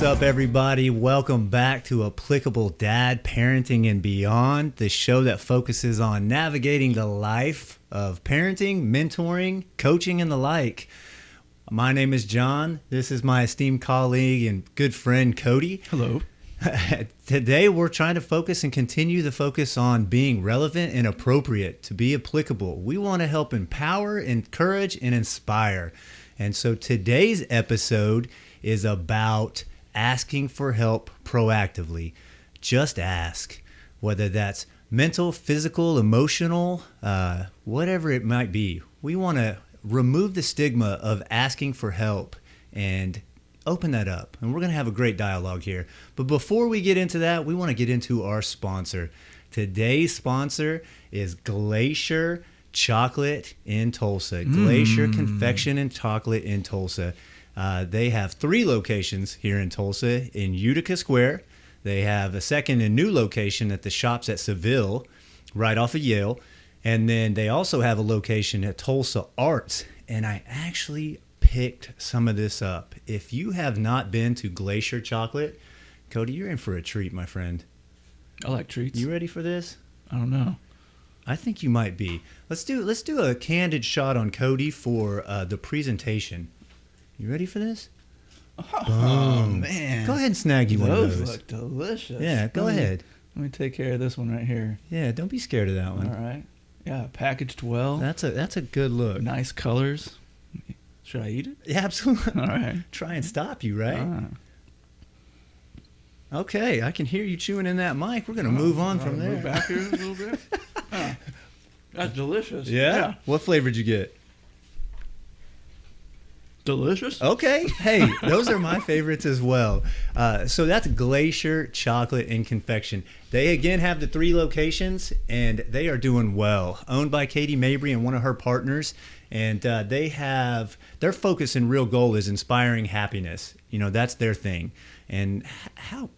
up, everybody? Welcome back to Applicable Dad, Parenting and Beyond, the show that focuses on navigating the life of parenting, mentoring, coaching, and the like. My name is Jon. This is my esteemed colleague and good friend, Cody. Hello. Today, we're trying to focus and continue the focus on being relevant and appropriate to be applicable. We want to help empower, encourage, and inspire. And so today's episode is about asking for help proactively. Just ask, whether that's mental, physical, emotional, whatever it might be. We want to remove the stigma of asking for help and open that up. And we're going to have a great dialogue here. But before we get into that, we want to get into our sponsor. Today's sponsor is Glacier Chocolate in Tulsa. Glacier Confection and Chocolate in Tulsa. They have 3 locations here in Tulsa in Utica Square. They have a second and new location at the Shops at Seville, right off of Yale. And then they also have a location at Tulsa Arts. And I actually picked some of this up. If you have not been to Glacier Chocolate, Cody, you're in for a treat, my friend. I like treats. You ready for this? I don't know. I think you might be. Let's do a candid shot on Cody for the presentation. You ready for this? Oh, man. Go ahead and snag you one of those. Those look delicious. Yeah, go ahead. Let me take care of this one right here. Yeah, don't be scared of that one. All right. Yeah, packaged well. That's a good look. Nice colors. Should I eat it? Yeah, absolutely. All right. Try and stop you, right? Ah. Okay, I can hear you chewing in that mic. We're going to move on from there. Move back here a little bit. That's delicious. Yeah? What flavor did you get? Delicious. Okay. Hey, those are my favorites as well. So that's Glacier Chocolate and Confection. They, again, have the 3 locations, and they are doing well. Owned by Katie Mabry and one of her partners. And their focus and real goal is inspiring happiness. You know, that's their thing. And how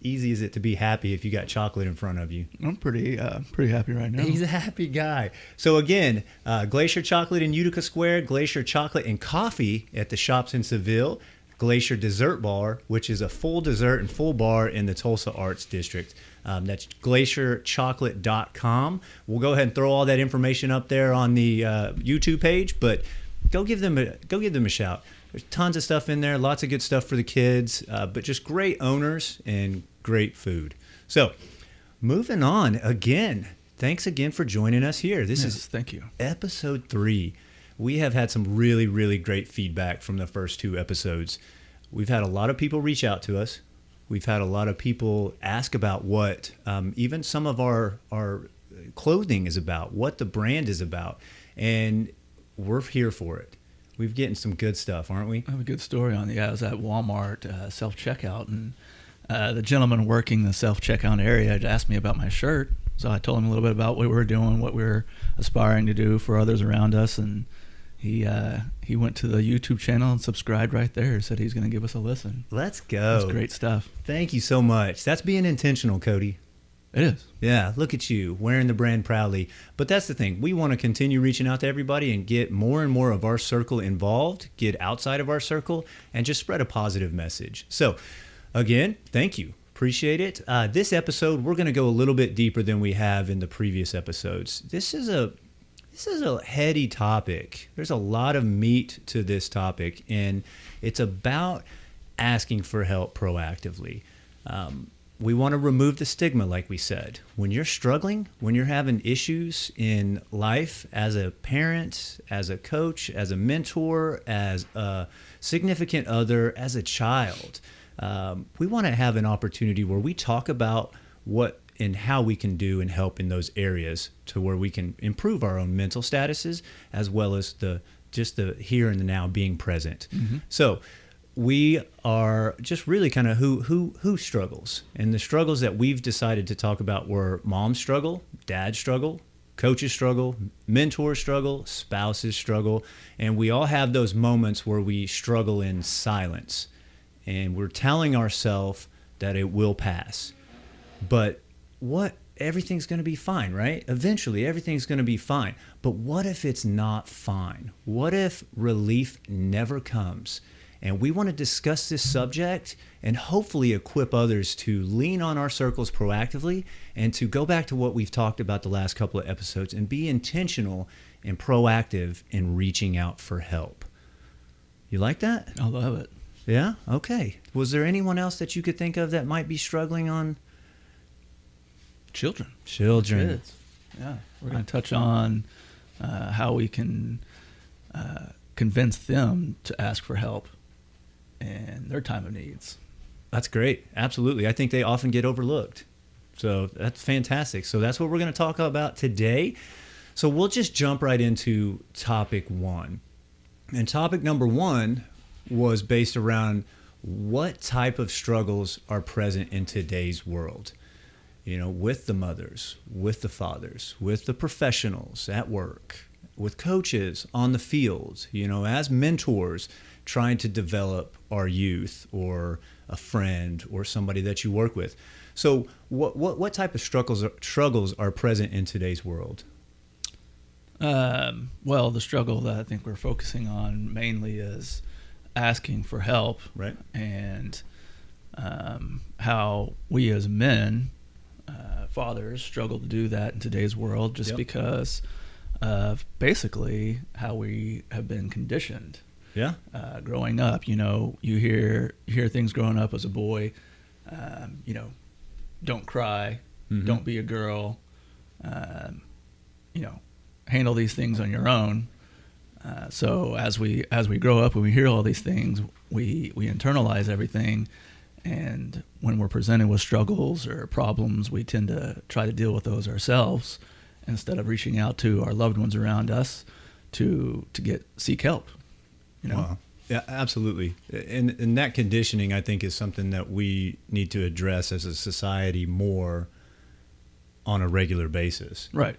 easy is it to be happy if you got chocolate in front of you? I'm pretty happy right now. He's a happy guy. So again, Glacier Chocolate in Utica Square, Glacier Chocolate and Coffee at the Shops in Seville, Glacier Dessert Bar, which is a full dessert and full bar in the Tulsa Arts District. That's glacierchocolate.com. We'll go ahead and throw all that information up there on the YouTube page, but go give them a shout. There's tons of stuff in there, lots of good stuff for the kids, but just great owners and great food. So, moving on again. Thanks again for joining us here. Thank you. Episode 3. We have had some really, really great feedback from the first 2 episodes. We've had a lot of people reach out to us. We've had a lot of people ask about what even some of our clothing is about, what the brand is about, and we're here for it. We're getting some good stuff, aren't we? I have a good story on the. I was at Walmart self-checkout, and the gentleman working the self-checkout area had asked me about my shirt. So I told him a little bit about what we were doing, what we were aspiring to do for others around us, and he went to the YouTube channel and subscribed right there. Said he's going to give us a listen. Let's go. That's great stuff. Thank you so much. That's being intentional, Cody. It is. Yeah, look at you, wearing the brand proudly. But that's the thing. We want to continue reaching out to everybody and get more and more of our circle involved, get outside of our circle, and just spread a positive message. So, again, thank you. Appreciate it. This episode, we're going to go a little bit deeper than we have in the previous episodes. This is a heady topic. There's a lot of meat to this topic, and it's about asking for help proactively. We want to remove the stigma, like we said. When you're struggling, when you're having issues in life as a parent, as a coach, as a mentor, as a significant other, as a child, we want to have an opportunity where we talk about what and how we can do and help in those areas to where we can improve our own mental statuses as well as the here and the now being present. Mm-hmm. So we are just really kind of who struggles. And the struggles that we've decided to talk about were mom struggle, dad struggle, coaches struggle, mentors struggle, spouses struggle. And we all have those moments where we struggle in silence. And we're telling ourselves that it will pass. But everything's going to be fine, right? Eventually, everything's going to be fine. But what if it's not fine? What if relief never comes? And we want to discuss this subject and hopefully equip others to lean on our circles proactively and to go back to what we've talked about the last couple of episodes and be intentional and proactive in reaching out for help. You like that? I love it. Yeah? Okay. Was there anyone else that you could think of that might be struggling on? Children. Kids. Yeah. We're going to touch on how we can convince them to ask for help in their time of needs. That's great. Absolutely. I think they often get overlooked. So that's fantastic. So that's what we're going to talk about today. So we'll just jump right into topic 1. And topic number 1 was based around what type of struggles are present in today's world. You know, with the mothers, with the fathers, with the professionals at work, with coaches on the field, you know, as mentors trying to develop our youth or a friend or somebody that you work with. So what type of struggles are present in today's world? Well, the struggle that I think we're focusing on mainly is asking for help, right? And how we as men, fathers, struggle to do that in today's world just because of basically how we have been conditioned. Yeah. Growing up, you know, you hear things growing up as a boy, you know, don't cry, don't be a girl, you know, handle these things on your own. So as we grow up and we hear all these things, we internalize everything, and when we're presented with struggles or problems, we tend to try to deal with those ourselves instead of reaching out to our loved ones around us to seek help. You know? Wow. Yeah, absolutely. And that conditioning, I think, is something that we need to address as a society more on a regular basis. Right.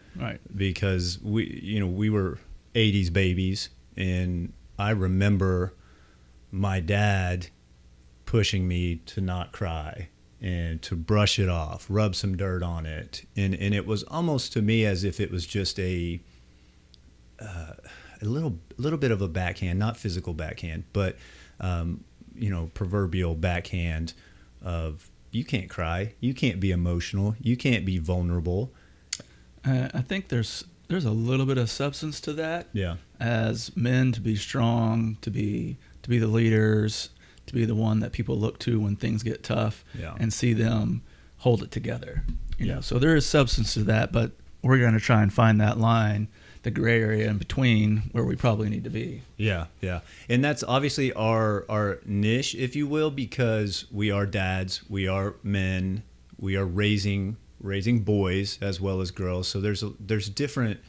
Because we were 80s babies, and I remember my dad pushing me to not cry and to brush it off, rub some dirt on it. And it was almost to me as if it was just a little bit of a backhand, not physical backhand, but proverbial backhand of, you can't cry, you can't be emotional, you can't be vulnerable. I think there's a little bit of substance to that. Yeah. As men, to be strong, to be the leaders, to be the one that people look to when things get tough, and see them hold it together. You know, so there is substance to that, but we're going to try and find that line, the gray area in between where we probably need to be. Yeah. And that's obviously our niche, if you will, because we are dads, we are men, we are raising boys as well as girls. So there's different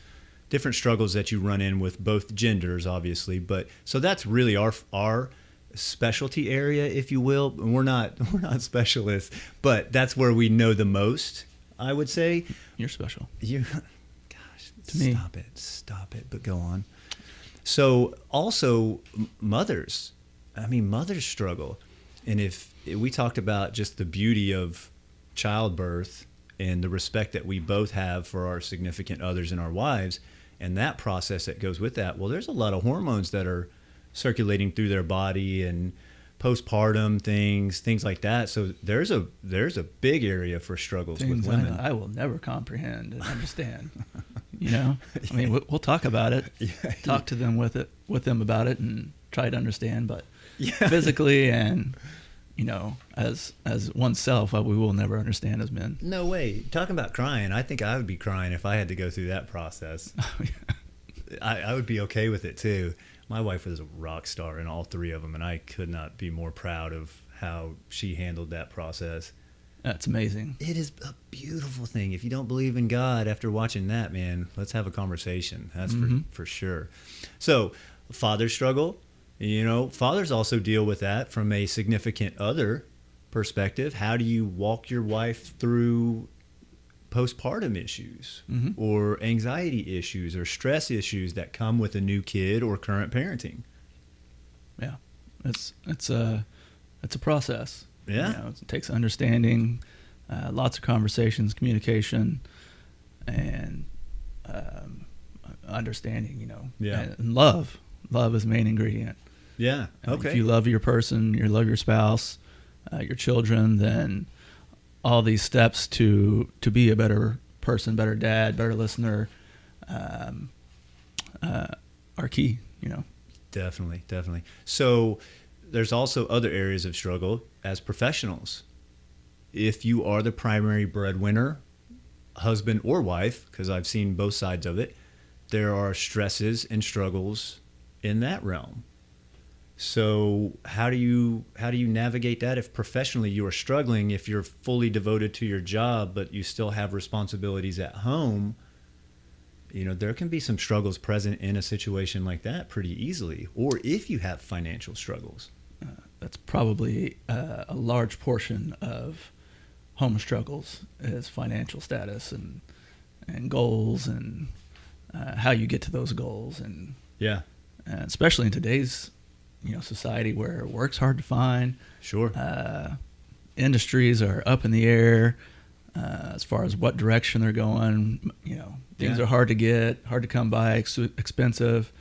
struggles that you run in with both genders, obviously. But so that's really our specialty area, if you will. And we're not specialists, but that's where we know the most, I would say. You're special. To me. Stop it, but go on. So also mothers struggle. And if we talked about just the beauty of childbirth and the respect that we both have for our significant others and our wives, and that process that goes with that, well, there's a lot of hormones that are circulating through their body and postpartum things like that. So there's a big area for struggles with women. I will never comprehend and understand. You know, I mean, we'll talk about it, talk to them with them about it, and try to understand. But physically and, you know, as oneself, we will never understand as men. No way. Talking about crying, I think I would be crying if I had to go through that process. I would be okay with it too. My wife was a rock star in all 3 of them, and I could not be more proud of how she handled that process. That's amazing. It is a beautiful thing. If you don't believe in God after watching that, man, let's have a conversation. That's for sure. So, father struggle. You know, fathers also deal with that from a significant other perspective. How do you walk your wife through postpartum issues or anxiety issues or stress issues that come with a new kid or current parenting? Yeah, it's a process. Yeah, you know, it takes understanding, lots of conversations, communication, and understanding. You know, and love. Love is the main ingredient. Yeah. If Okay. you love your person, you love your spouse, your children, then all these steps to be a better person, better dad, better listener, um, are key. Definitely. Definitely. So there's also other areas of struggle as professionals. If you are the primary breadwinner, husband or wife, because I've seen both sides of it, there are stresses and struggles in that realm. So how do you navigate that if professionally you are struggling, if you're fully devoted to your job but you still have responsibilities at home? There can be some struggles present in a situation like that pretty easily, or if you have financial struggles. That's probably a large portion of home struggles is financial status and goals and how you get to those goals, and Yeah, especially in today's society where work's hard to find. sure. Industries are up in the air as far as what direction they're going. Things Yeah. are hard to get, hard to come by, expensive.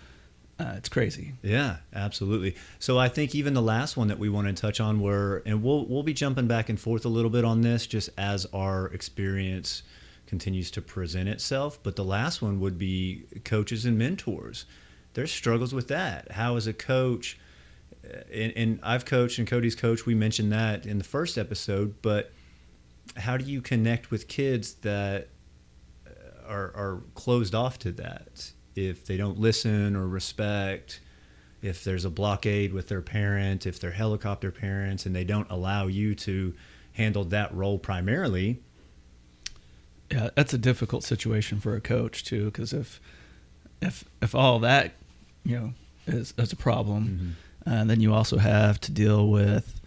It's crazy. Yeah, absolutely. So I think even the last one that we want to touch on and we'll be jumping back and forth a little bit on this just as our experience continues to present itself. But the last one would be coaches and mentors. There's struggles with that. How as a coach, and I've coached and Cody's coached, we mentioned that in the first episode, but how do you connect with kids that are closed off to that? If they don't listen or respect, if there's a blockade with their parent, if they're helicopter parents and they don't allow you to handle that role primarily. Yeah, that's a difficult situation for a coach too, because if all that is a problem, then you also have to deal with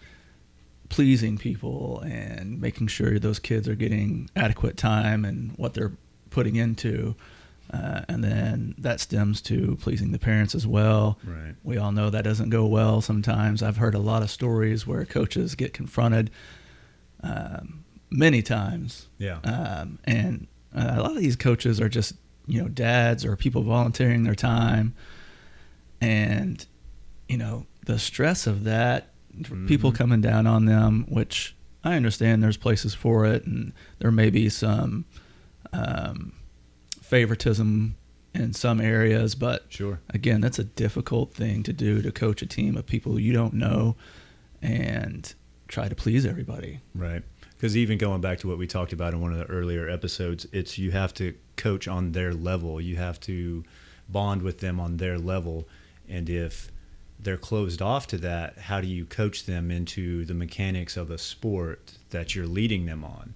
pleasing people and making sure those kids are getting adequate time and what they're putting into. And then that stems to pleasing the parents as well. Right. We all know that doesn't go well sometimes. I've heard a lot of stories where coaches get confronted many times. Yeah. And a lot of these coaches are just, dads or people volunteering their time. And, the stress of that, people coming down on them, which I understand there's places for it. And there may be some favoritism in some areas, but Sure. again, that's a difficult thing to do, to coach a team of people you don't know and try to please everybody. Right. Because even going back to what we talked about in one of the earlier episodes, it's you have to coach on their level. You have to bond with them on their level. And if they're closed off to that, how do you coach them into the mechanics of a sport that you're leading them on?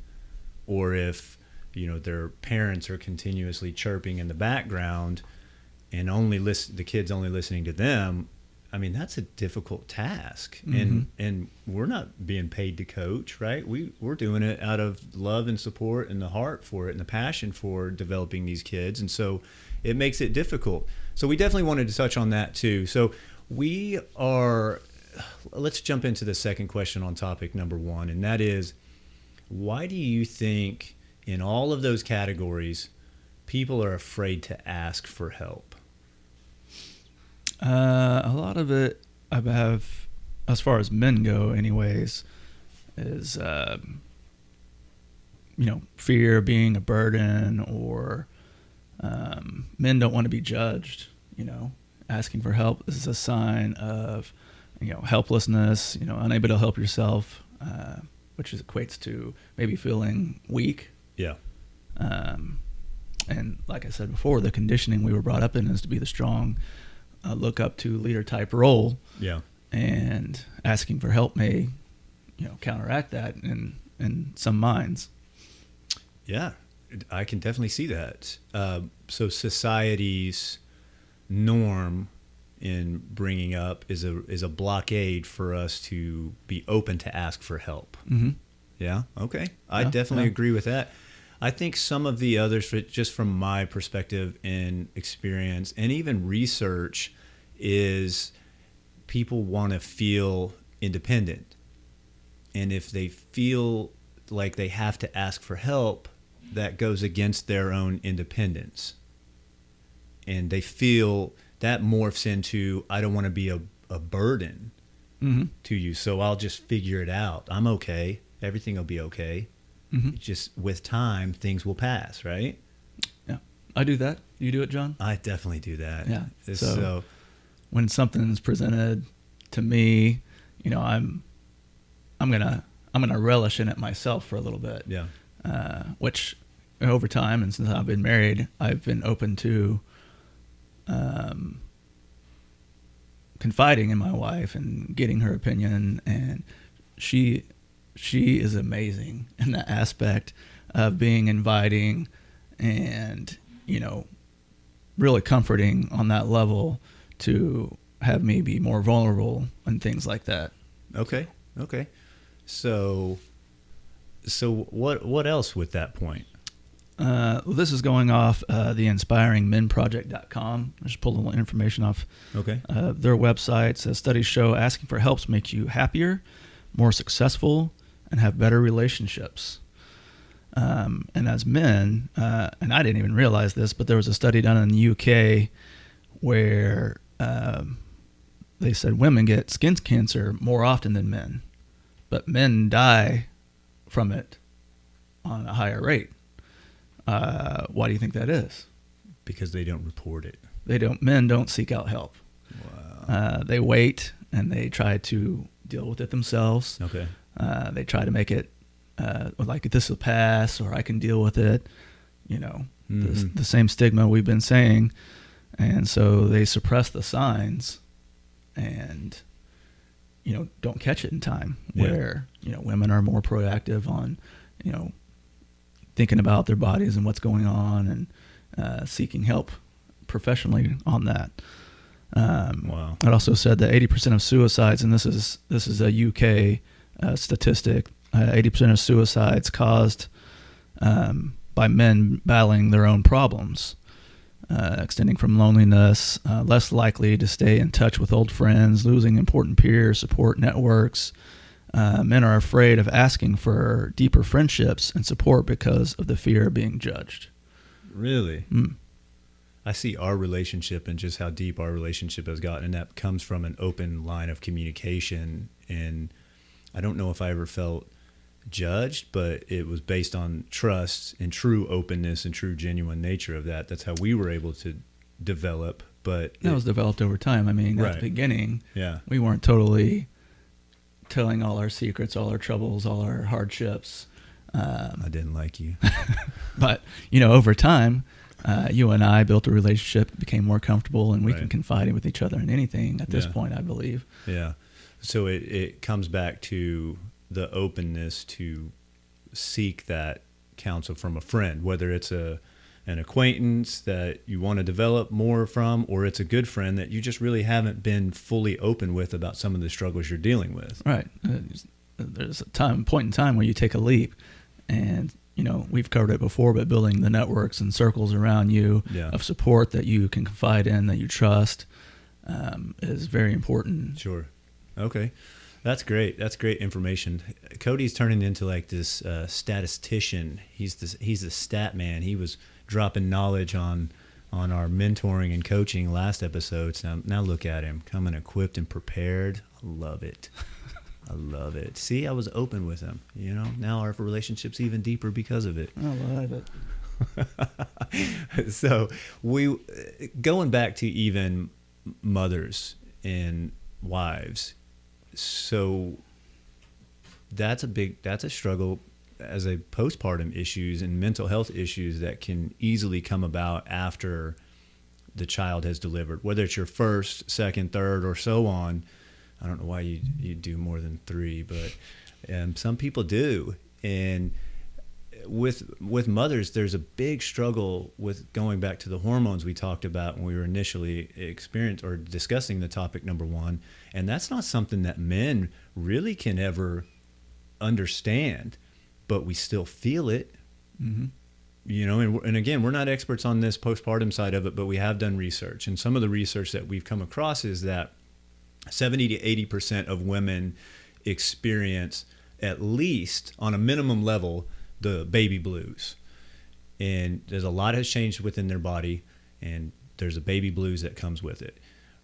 Or if their parents are continuously chirping in the background and the kids only listening to them, I mean, that's a difficult task. And we're not being paid to coach, right? We're doing it out of love and support and the heart for it and the passion for developing these kids. And so it makes it difficult. So we definitely wanted to touch on that too. So let's jump into the second question on topic number one. And that is, why do you think in all of those categories, people are afraid to ask for help? A lot of it, I have, as far as men go anyways, is, fear of being a burden, or men don't want to be judged. Asking for help is a sign of, helplessness, unable to help yourself, which equates to maybe feeling weak. Yeah. And like I said before, the conditioning we were brought up in is to be the strong, look up to leader type role. Yeah. And asking for help may, counteract that in some minds. Yeah, I can definitely see that. So society's norm in bringing up is a blockade for us to be open to ask for help. Mm-hmm. Yeah. Okay. I definitely agree with that. I think some of the others, just from my perspective and experience and even research, is people want to feel independent. And if they feel like they have to ask for help, that goes against their own independence. And they feel that morphs into, I don't want to be a burden to you. So I'll just figure it out. I'm okay. Everything will be okay. Just with time, things will pass, right? Yeah, I do that. You do it, John? I definitely do that. Yeah. So when something's presented to me, I'm gonna relish in it myself for a little bit. Yeah. Which over time, and since I've been married, I've been open to confiding in my wife and getting her opinion, and she is amazing in that aspect of being inviting and really comforting on that level to have me be more vulnerable and things like that. Okay. So what else with that point? Well, this is going off the inspiringmenproject.com. I just pulled a little information off their website. It says studies show asking for help makes you happier, more successful, and have better relationships. And as men, and I didn't even realize this, but there was a study done in the UK where they said women get skin cancer more often than men, but men die from it on a higher rate. Why do you think that is? Because they don't report it. Men don't seek out help. Wow. They wait and they try to deal with it themselves. Okay. They try to make it like this will pass, or I can deal with it. The same stigma we've been saying, and so they suppress the signs, and don't catch it in time. Yeah. Where women are more proactive on thinking about their bodies and what's going on, and seeking help professionally on that. Wow. It also said that 80% of suicides, and this is a UK statistic, 80% of suicides caused by men battling their own problems, extending from loneliness, less likely to stay in touch with old friends, losing important peer support networks. Men are afraid of asking for deeper friendships and support because of the fear of being judged. Really? I see our relationship and just how deep our relationship has gotten, and that comes from an open line of communication. And I don't know if I ever felt judged, but it was based on trust and true openness and true genuine nature of that. That's how we were able to develop. But that was developed over time. I mean, at the beginning, we weren't totally telling all our secrets, all our troubles, all our hardships. I didn't like you. But, over time, you and I built a relationship, became more comfortable, and we can confide with each other in anything at this point, I believe. Yeah. So it comes back to the openness to seek that counsel from a friend, whether it's an acquaintance that you want to develop more from, or it's a good friend that you just really haven't been fully open with about some of the struggles you're dealing with. Right. There's a point in time where you take a leap, and we've covered it before, but building the networks and circles around you of support that you can confide in, that you trust, is very important. Sure. Okay. That's great. That's great information. Cody's turning into like this statistician. He's a stat man. He was dropping knowledge on our mentoring and coaching last episodes. Now look at him, coming equipped and prepared. I love it. I love it. See, I was open with him. Now our relationship's even deeper because of it. I love it. So going back to even mothers and wives. So that's a struggle as a postpartum issues and mental health issues that can easily come about after the child has delivered, whether it's your first, second, third, or so on. I don't know why you do more than 3, but some people do. And with mothers, there's a big struggle with going back to the hormones we talked about when we were initially discussing the topic number 1. And that's not something that men really can ever understand, but we still feel it. Mm-hmm. And again, we're not experts on this postpartum side of it, but we have done research. And some of the research that we've come across is that 70 to 80% of women experience, at least on a minimum level, the baby blues. And a lot has changed within their body, and there's a baby blues that comes with it,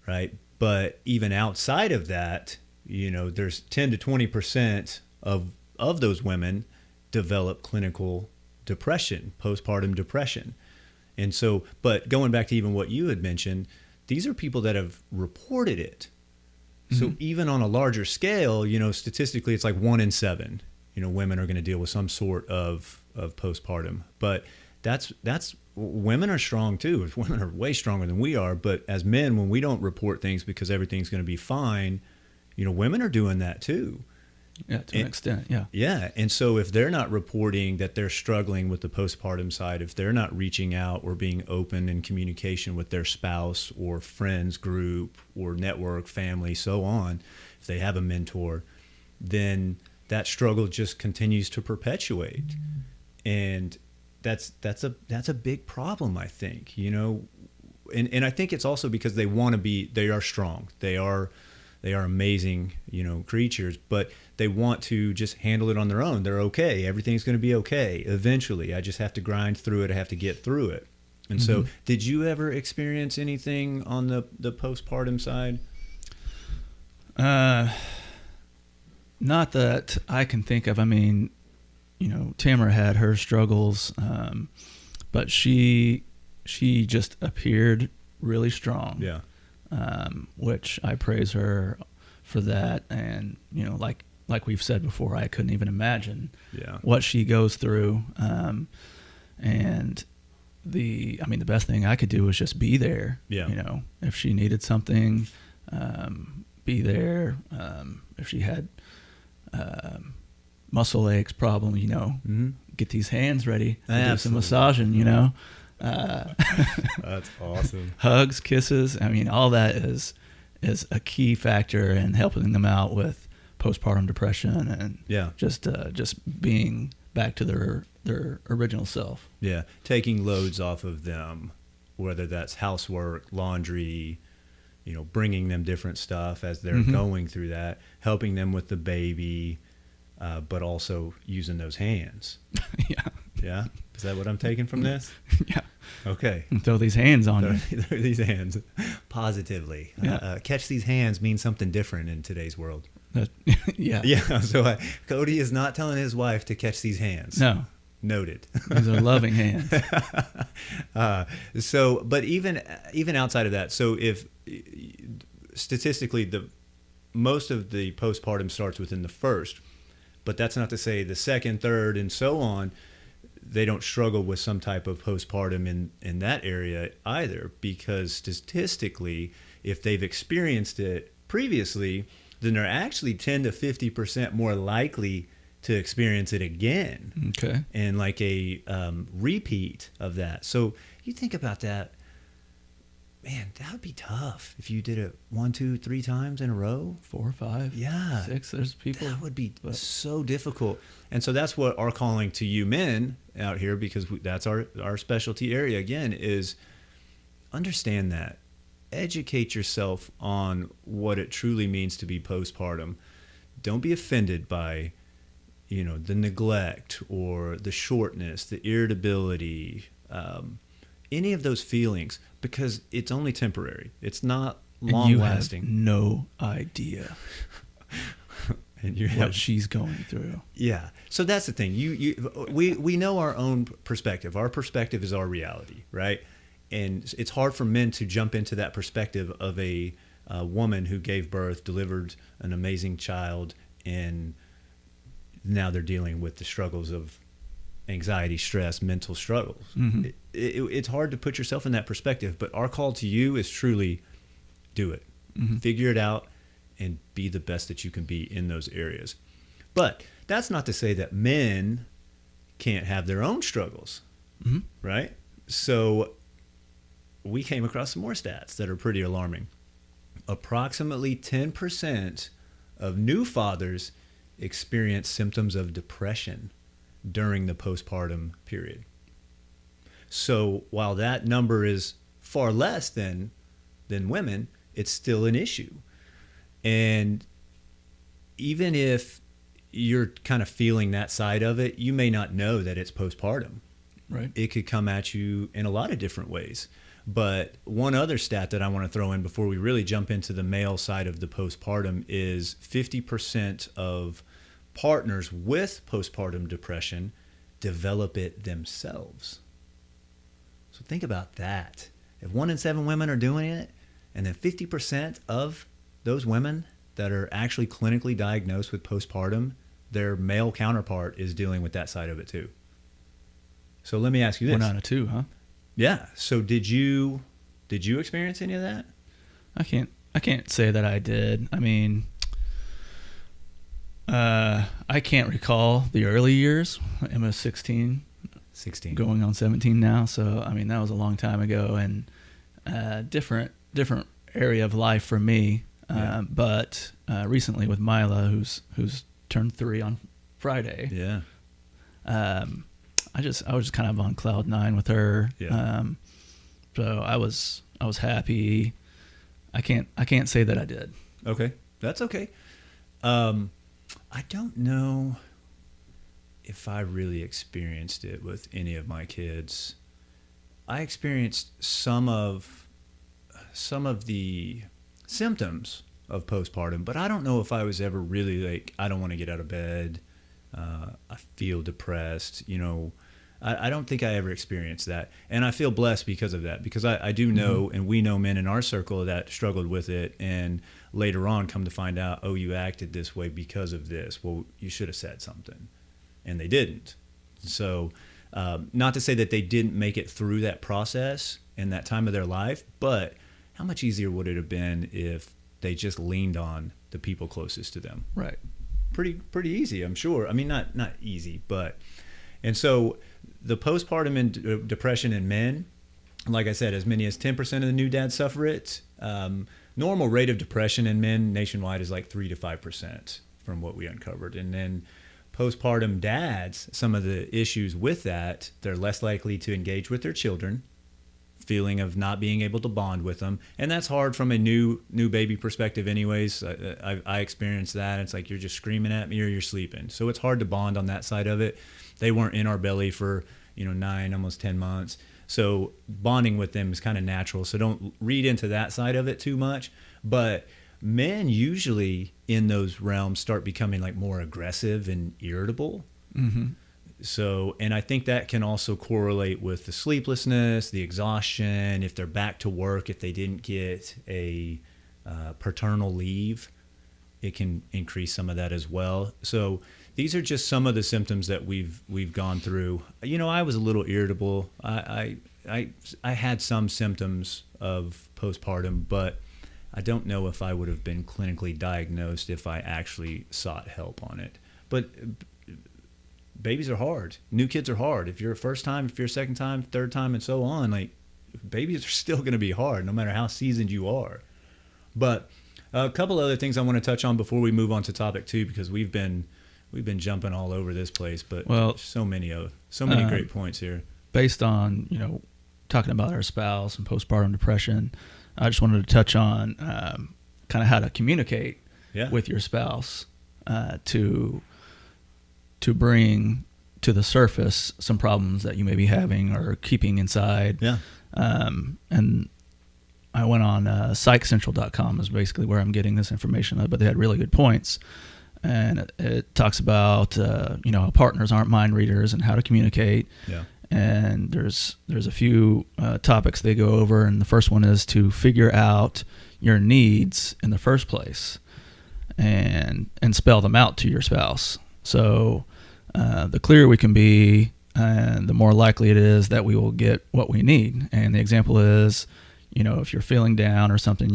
right? But even outside of that, there's 10 to 20% of those women develop clinical depression, postpartum depression. And so, but going back to even what you had mentioned, these are people that have reported it. So even on a larger scale, statistically, it's like 1 in 7, women are going to deal with some sort of postpartum. But that's women are strong too. Women are way stronger than we are. But as men, when we don't report things because everything's going to be fine, women are doing that too. Yeah, to an extent, yeah. Yeah, and so if they're not reporting that they're struggling with the postpartum side, if they're not reaching out or being open in communication with their spouse or friends group or network, family, so on, if they have a mentor, then that struggle just continues to perpetuate. And that's a big problem, I think, And I think it's also because they are strong. They are amazing, creatures, but they want to just handle it on their own. They're okay. Everything's going to be okay. Eventually, I just have to grind through it. I have to get through it. And so did you ever experience anything on the postpartum side? Not that I can think of. I mean, Tamara had her struggles, but she just appeared really strong. Yeah. Which I praise her for that. And, like we've said before, I couldn't even imagine what she goes through. And the best thing I could do was just be there. Yeah. If she needed something, be there. If she had muscle aches problem, get these hands ready to do some massaging, That's awesome. Hugs, kisses. All that is a key factor in helping them out with postpartum depression and just being back to their original self. Yeah, taking loads off of them, whether that's housework, laundry, bringing them different stuff as they're going through that, helping them with the baby, but also using those hands. Yeah. Yeah? Is that what I'm taking from this? Yeah. Okay. And throw these hands on you. Throw these hands. Positively. Yeah. Catch these hands means something different in today's world. Yeah. Yeah. So Cody is not telling his wife to catch these hands. No. Noted. These are loving hands. But even outside of that, so if statistically most of the postpartum starts within the first, but that's not to say the second, third, and so on, they don't struggle with some type of postpartum in that area either, because statistically, if they've experienced it previously, then they're actually 10 to 50% more likely to experience it again. Okay. And like a repeat of that. So you think about that, man, that would be tough if you did it 1, 2, 3 times in a row. 4 or 5. Yeah. 6. There's people. That would be so difficult. And so that's what our calling to you men out here, because that's our specialty area again, is understand that. Educate yourself on what it truly means to be postpartum. Don't be offended by the neglect or the shortness, the irritability, any of those feelings, because it's only temporary. It's not long lasting. You have no idea and you what she's going through. Yeah. So that's the thing. We know our own perspective. Our perspective is our reality, right? And it's hard for men to jump into that perspective of a woman who gave birth, delivered an amazing child, and now they're dealing with the struggles of anxiety, stress, mental struggles. Mm-hmm. It's hard to put yourself in that perspective, but our call to you is truly do it. Mm-hmm. Figure it out and be the best that you can be in those areas. But that's not to say that men can't have their own struggles, right? So we came across some more stats that are pretty alarming. Approximately 10% of new fathers experience symptoms of depression during the postpartum period. So while that number is far less than women, it's still an issue. And even if you're kind of feeling that side of it, you may not know that it's postpartum. Right. It could come at you in a lot of different ways. But one other stat that I want to throw in before we really jump into the male side of the postpartum is 50% of partners with postpartum depression develop it themselves. So think about that. If 1 in 7 women are doing it, and then 50% of those women that are actually clinically diagnosed with postpartum, their male counterpart is dealing with that side of it too. So let me ask you this. 1 out of 2, huh? Yeah. So did you experience any of that? I can't say that I did. I mean, I can't recall the early years. I'm a 16, going on 17 now. So I mean, that was a long time ago, and different area of life for me. Yeah. But recently with Mila, who's turned 3 on Friday. Yeah. I was just kind of on cloud 9 with her. Yeah. So I was happy. I can't say that I did. Okay. That's okay. I don't know if I really experienced it with any of my kids. I experienced some of the symptoms of postpartum, but I don't know if I was ever really like, I don't want to get out of bed. I feel depressed. I don't think I ever experienced that. And I feel blessed because of that, because I do know, and we know men in our circle that struggled with it, and later on come to find out, oh, you acted this way because of this. Well, you should have said something. And they didn't. So not to say that they didn't make it through that process in that time of their life, but how much easier would it have been if they just leaned on the people closest to them? Right. Pretty easy, I'm sure. I mean, not easy, but... And so the postpartum depression in men, like I said, as many as 10% of the new dads suffer it. Normal rate of depression in men nationwide is like 3 to 5% from what we uncovered. And then postpartum dads, some of the issues with that, they're less likely to engage with their children, feeling of not being able to bond with them. And that's hard from a new baby perspective anyways. I experienced that. It's like you're just screaming at me or you're sleeping. So it's hard to bond on that side of it. They weren't in our belly for 9, almost 10 months. So bonding with them is kind of natural. So don't read into that side of it too much. But men usually in those realms start becoming like more aggressive and irritable. Mm-hmm. So, and I think that can also correlate with the sleeplessness, the exhaustion, if they're back to work, if they didn't get a paternal leave, it can increase some of that as well. So these are just some of the symptoms that we've gone through. I was a little irritable. I had some symptoms of postpartum, but I don't know if I would have been clinically diagnosed if I actually sought help on it. But babies are hard. New kids are hard. If you're a first time, if you're a second time, third time, and so on, like babies are still going to be hard no matter how seasoned you are. But a couple other things I want to touch on before we move on to topic 2, because we've been jumping all over this place, but so many great points here. Based on, talking about our spouse and postpartum depression, I just wanted to touch on kind of how to communicate with your spouse to bring to the surface some problems that you may be having or keeping inside. Yeah. And I went on psychcentral.com is basically where I'm getting this information, but they had really good points. And it talks about, how partners aren't mind readers and how to communicate. Yeah. And there's a few topics they go over. And the first one is to figure out your needs in the first place and spell them out to your spouse. So the clearer we can be, the more likely it is that we will get what we need. And the example is, if you're feeling down or something,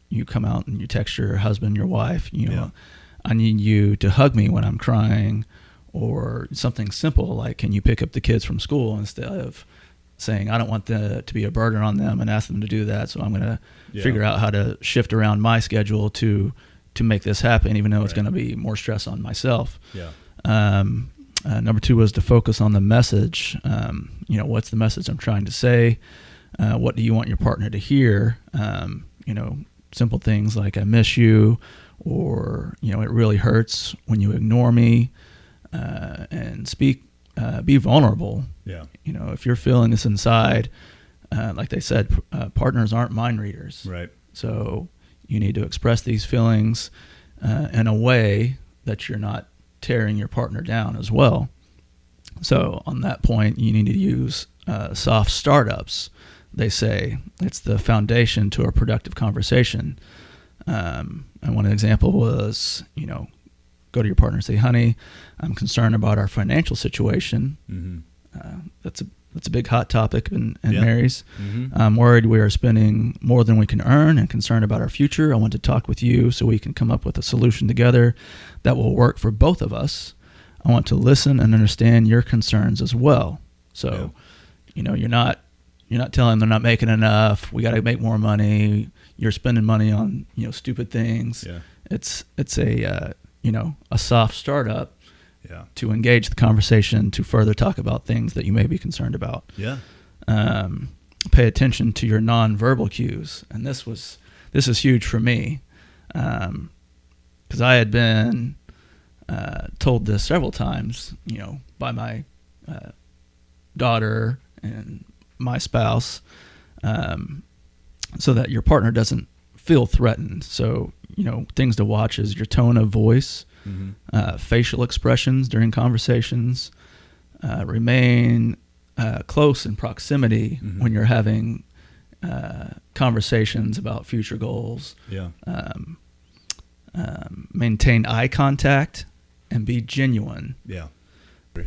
you come out and you text your husband, your wife, I need you to hug me when I'm crying, or something simple like, can you pick up the kids from school, instead of saying, I don't want to be a burden on them and ask them to do that. So I'm going to figure out how to shift around my schedule to make this happen, even though it's going to be more stress on myself. Yeah. Number 2 was to focus on the message. What's the message I'm trying to say? What do you want your partner to hear? Simple things like, I miss you, or, it really hurts when you ignore me, and speak, be vulnerable. Yeah. If you're feeling this inside, like they said, partners aren't mind readers. Right. So you need to express these feelings in a way that you're not tearing your partner down as well. So on that point, you need to use soft startups. They say it's the foundation to a productive conversation. And one example was, go to your partner and say, honey, I'm concerned about our financial situation. Mm-hmm. That's a big hot topic in marriages. Mm-hmm. I'm worried we are spending more than we can earn and concerned about our future. I want to talk with you so we can come up with a solution together that will work for both of us. I want to listen and understand your concerns as well. So, you're not telling them they're not making enough. We got to make more money. You're spending money on, stupid things. Yeah. It's a soft startup to engage the conversation, to further talk about things that you may be concerned about. Yeah. Pay attention to your nonverbal cues. And this is huge for me. Because I had been told this several times, by my daughter and my spouse, so that your partner doesn't feel threatened. So, things to watch is your tone of voice, mm-hmm. Facial expressions during conversations, remain close in proximity mm-hmm. when you're having conversations about future goals. Yeah. Maintain eye contact and be genuine. Yeah.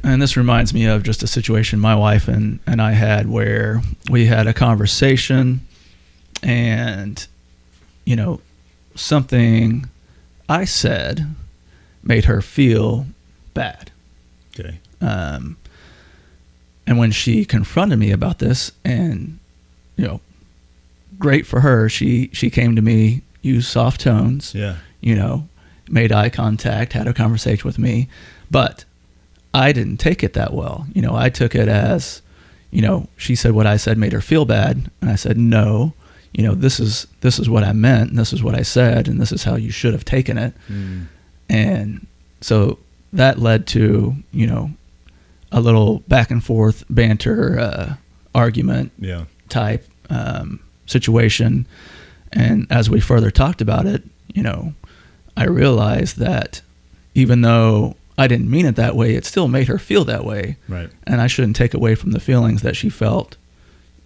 And this reminds me of just a situation my wife and I had where we had a conversation and, something I said made her feel bad. Okay. And when she confronted me about this, and, great for her, she came to me, used soft tones, made eye contact, had a conversation with me, but I didn't take it that well. I took it as, she said what I said made her feel bad. And I said, no, this is what I meant. And this is what I said. And this is how you should have taken it. Mm. And so that led to, a little back and forth banter, argument type, situation. And as we further talked about it, I realized that even though I didn't mean it that way, it still made her feel that way. Right. And I shouldn't take away from the feelings that she felt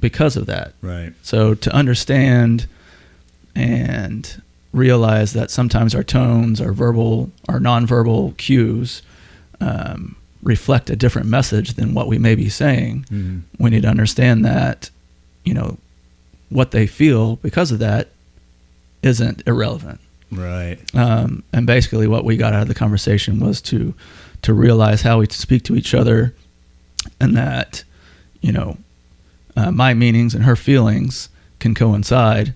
because of that. Right. So to understand and realize that sometimes our tones, our nonverbal cues, reflect a different message than what we may be saying. Mm-hmm. We need to understand that, what they feel because of that isn't irrelevant. Right. And basically what we got out of the conversation was to realize how we speak to each other, and that, my meanings and her feelings can coincide,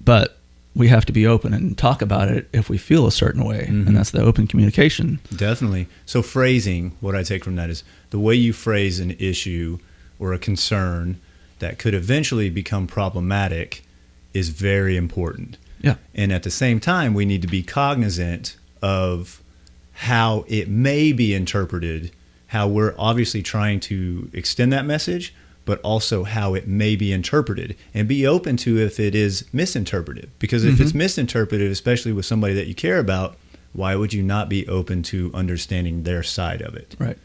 but we have to be open and talk about it if we feel a certain way. Mm-hmm. And that's the open communication. Definitely. So phrasing, what I take from that is the way you phrase an issue or a concern that could eventually become problematic is very important. Yeah. And at the same time, we need to be cognizant of how it may be interpreted, how we're obviously trying to extend that message, but also how it may be interpreted, and be open to if it is misinterpreted. Because if mm-hmm. it's misinterpreted, especially with somebody that you care about, why would you not be open to understanding their side of it? Right.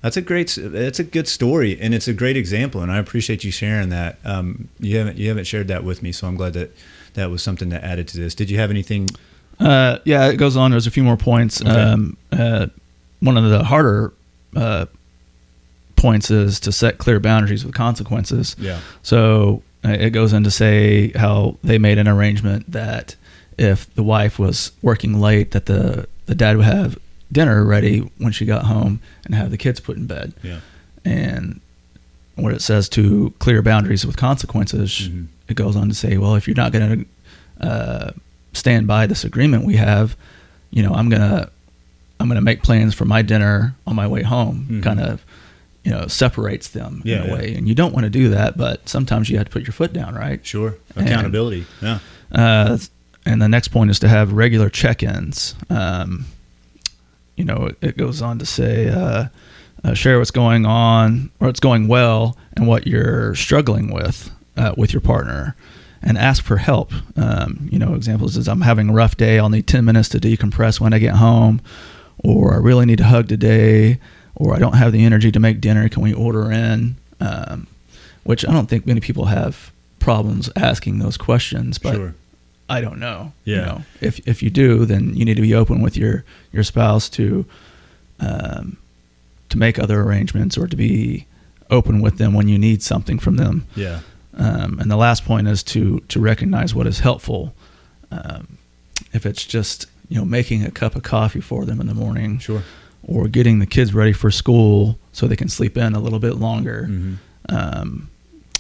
That's a good story, and it's a great example, and I appreciate you sharing that. You haven't shared that with me, so I'm glad that was something that added to this. Did you have anything? Yeah, it goes on. There's a few more points. Okay. One of the harder points is to set clear boundaries with consequences. Yeah. So it goes in to say how they made an arrangement that if the wife was working late, that the dad would have dinner ready when she got home and have the kids put in bed. Yeah. And where it says to clear boundaries with consequences, mm-hmm. it goes on to say, well, if you're not going to stand by this agreement we have, I'm gonna make plans for my dinner on my way home. Mm-hmm. Kind of, separates them in a way. And you don't want to do that, but sometimes you have to put your foot down, right? Sure. Accountability. And the next point is to have regular check-ins. It goes on to say, share what's going on or what's going well and what you're struggling with. with your partner, and ask for help. Examples is, I'm having a rough day. I'll need 10 minutes to decompress when I get home, or I really need a hug today, or I don't have the energy to make dinner. Can we order in? Which I don't think many people have problems asking those questions, but Sure. I don't know. Yeah. If you do, then you need to be open with your spouse to make other arrangements, or to be open with them when you need something from them. Yeah. And the last point is to recognize what is helpful. If it's just making a cup of coffee for them in the morning, Sure. or getting the kids ready for school so they can sleep in a little bit longer. Mm-hmm.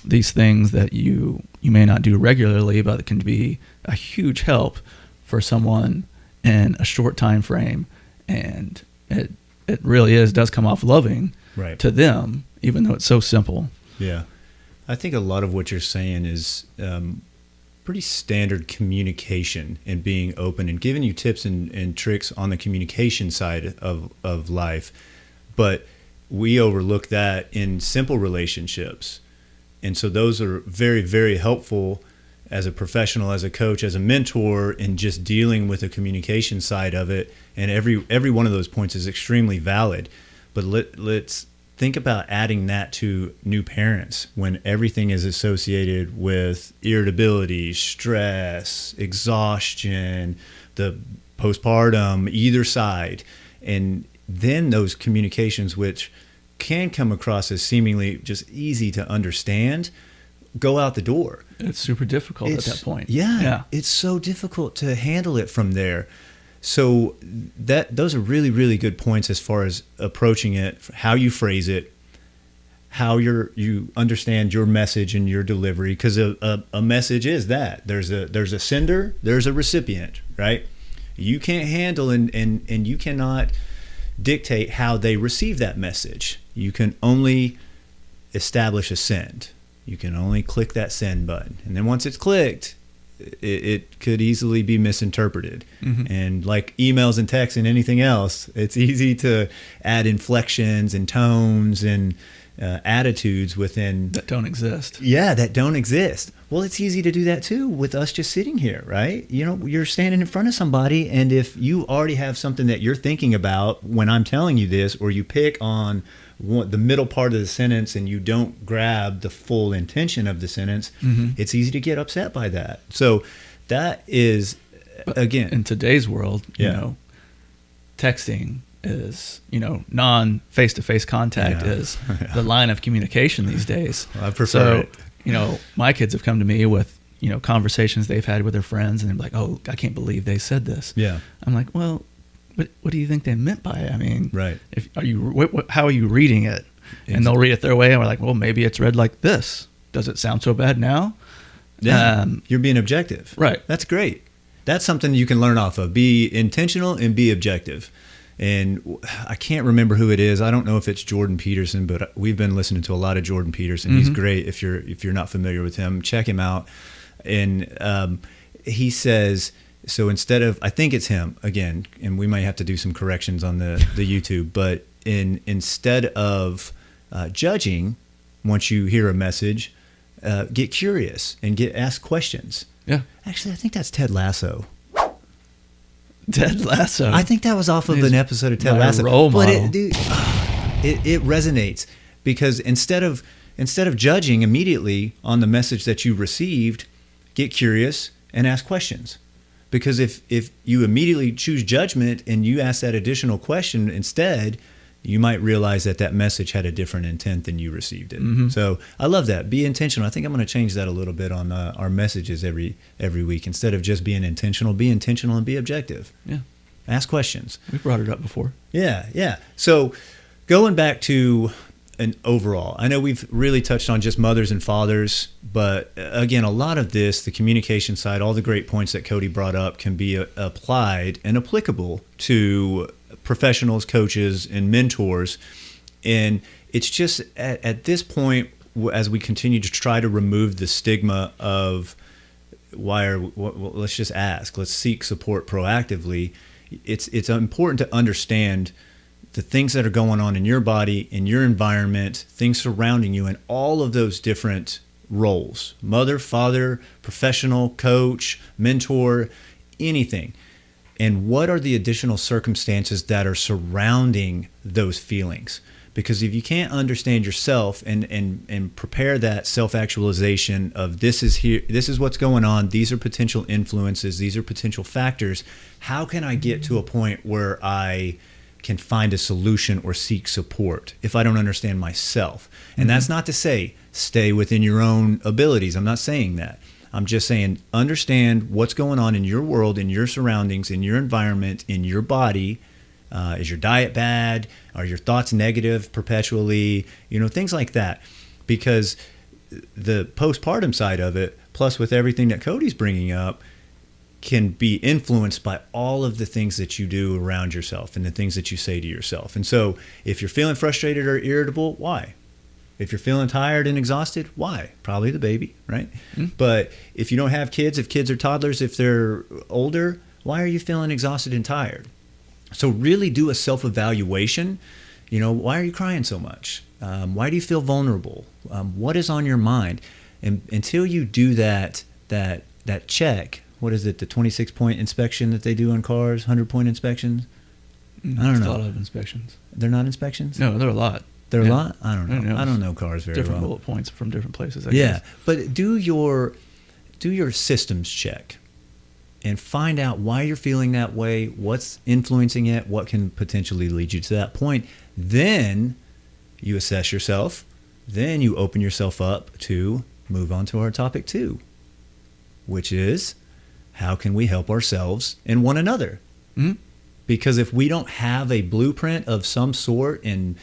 These things that you may not do regularly, but it can be a huge help for someone in a short time frame, and it really does come off loving Right. to them, even though it's so simple. Yeah. I think a lot of what you're saying is pretty standard communication and being open and giving you tips and tricks on the communication side of life. But we overlook that in simple relationships. And so those are very, very helpful as a professional, as a coach, as a mentor, in just dealing with the communication side of it. And every one of those points is extremely valid. But let's think about adding that to new parents when everything is associated with irritability, stress, exhaustion, the postpartum, either side. And then those communications, which can come across as seemingly just easy to understand, go out the door. It's super difficult at that point. Yeah, it's so difficult to handle it from there. So those are really, really good points as far as approaching it, how you phrase it, how you understand your message and your delivery. Because a message is that there's a sender, there's a recipient, right? You can't handle and you cannot dictate how they receive that message. You can only establish a send. You can only click that send button, and then once it's clicked, it could easily be misinterpreted. Mm-hmm. And like emails and texts and anything else, it's easy to add inflections and tones and attitudes within That don't exist. Yeah, that don't exist. Well, it's easy to do that too with us just sitting here, right? You're standing in front of somebody, and if you already have something that you're thinking about when I'm telling you this, or you pick on the middle part of the sentence and you don't grab the full intention of the sentence, Mm-hmm. it's easy to get upset by that. So that is, again, In today's world, Yeah. Texting is, non face-to-face contact Yeah. is the line of communication these days. I prefer it. My kids have come to me with, conversations they've had with their friends, and they're like, "Oh, I can't believe they said this." Yeah. I'm like, "Well, what do you think they meant by it? I mean, Right. how are you reading it?" And they'll read it their way, and we're like, "Well, maybe it's read like this. Does it sound so bad now?" Yeah, you're being objective. Right. That's great. That's something you can learn off of. Be intentional and be objective. And I can't remember who it is. I don't know if it's Jordan Peterson, but we've been listening to a lot of Jordan Peterson. Mm-hmm. He's great. If you're not familiar with him, check him out. And he says, so instead of, I think it's him again, and we might have to do some corrections on the YouTube, but instead of judging, once you hear a message, get curious and ask questions. Yeah. Actually, I think that's Ted Lasso. Ted Lasso. I think that was off of He's an episode of Ted my Lasso. role But model. it resonates, because instead of judging immediately on the message that you received, get curious and ask questions. Because if you immediately choose judgment and you ask that additional question instead, you might realize that message had a different intent than you received it. Mm-hmm. So I love that. Be intentional. I think I'm going to change that a little bit on our messages every week. Instead of just being intentional, be intentional and be objective. Yeah. Ask questions. We've brought it up before. Yeah. So going back to an overall, I know we've really touched on just mothers and fathers, but again, a lot of this, the communication side, all the great points that Cody brought up, can be applied and applicable to professionals, coaches, and mentors. And it's just at this point, as we continue to try to remove the stigma of let's just ask, let's seek support proactively. It's important to understand the things that are going on in your body, in your environment, things surrounding you, and all of those different roles: mother, father, professional, coach, mentor, anything. And what are the additional circumstances that are surrounding those feelings? Because if you can't understand yourself and prepare that self-actualization of this is what's going on, these are potential influences, these are potential factors, how can I get to a point where I can find a solution or seek support if I don't understand myself? And that's not to say stay within your own abilities. I'm not saying that. I'm just saying understand what's going on in your world, in your surroundings, in your environment, in your body. Is your diet bad? Are your thoughts negative perpetually? Things like that. Because the postpartum side of it, plus with everything that Cody's bringing up, can be influenced by all of the things that you do around yourself and the things that you say to yourself. And so if you're feeling frustrated or irritable, why? If you're feeling tired and exhausted, why? Probably the baby, right? But if you don't have kids, if kids are toddlers, if they're older, why are you feeling exhausted and tired? So really do a self-evaluation. Why are you crying so much? Why do you feel vulnerable? What is on your mind? And until you do that check, what is it, the 26-point inspection that they do on cars, 100-point inspections? I don't know. A lot of inspections. They're not inspections? No, they're a lot. They're a lot? I don't know. I don't know cars very different well. Bullet points from different places, I guess. But do your systems check and find out why you're feeling that way, what's influencing it, what can potentially lead you to that point. Then you assess yourself. Then you open yourself up to move on to our topic 2, which is how can we help ourselves and one another? Because if we don't have a blueprint of some sort and